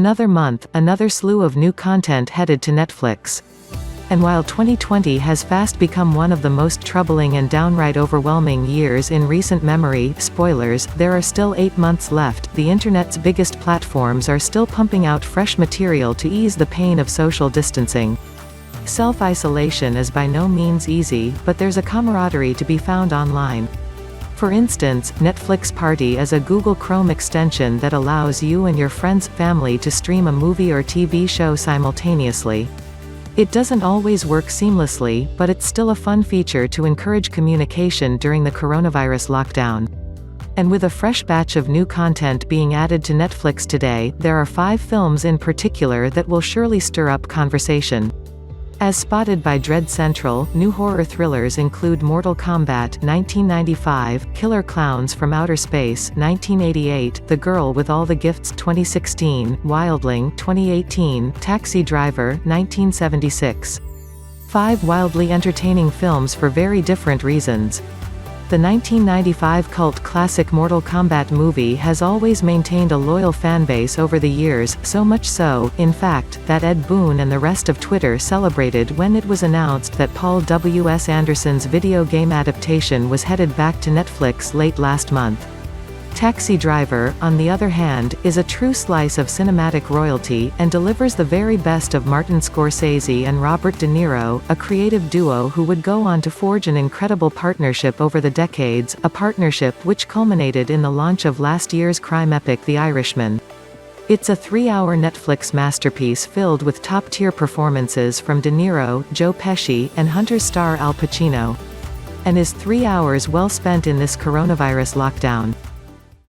another month, another slew of new content headed to Netflix. And while 2020 has fast become one of the most troubling and downright overwhelming years in recent memory, spoilers, there are still 8 months left. The internet's biggest platforms are still pumping out fresh material to ease the pain of social distancing. Self-isolation is by no means easy, but there's a camaraderie to be found online. For instance, Netflix Party is a Google Chrome extension that allows you and your friends' family to stream a movie or TV show simultaneously. It doesn't always work seamlessly, but it's still a fun feature to encourage communication during the coronavirus lockdown. And with a fresh batch of new content being added to Netflix today, there are 5 films in particular that will surely stir up conversation. As spotted by Dread Central, new horror thrillers include Mortal Kombat 1995, Killer Clowns from Outer Space 1988, The Girl with All the Gifts 2016, Wildling 2018, Taxi Driver 1976. 5 wildly entertaining films for very different reasons. The 1995 cult classic Mortal Kombat movie has always maintained a loyal fanbase over the years, so much so, in fact, that Ed Boon and the rest of Twitter celebrated when it was announced that Paul W. S. Anderson's video game adaptation was headed back to Netflix late last month. Taxi Driver, on the other hand, is a true slice of cinematic royalty, and delivers the very best of Martin Scorsese and Robert De Niro, a creative duo who would go on to forge an incredible partnership over the decades, a partnership which culminated in the launch of last year's crime epic The Irishman. It's a 3-hour Netflix masterpiece filled with top-tier performances from De Niro, Joe Pesci, and Hunter star Al Pacino. And is 3 hours well spent in this coronavirus lockdown.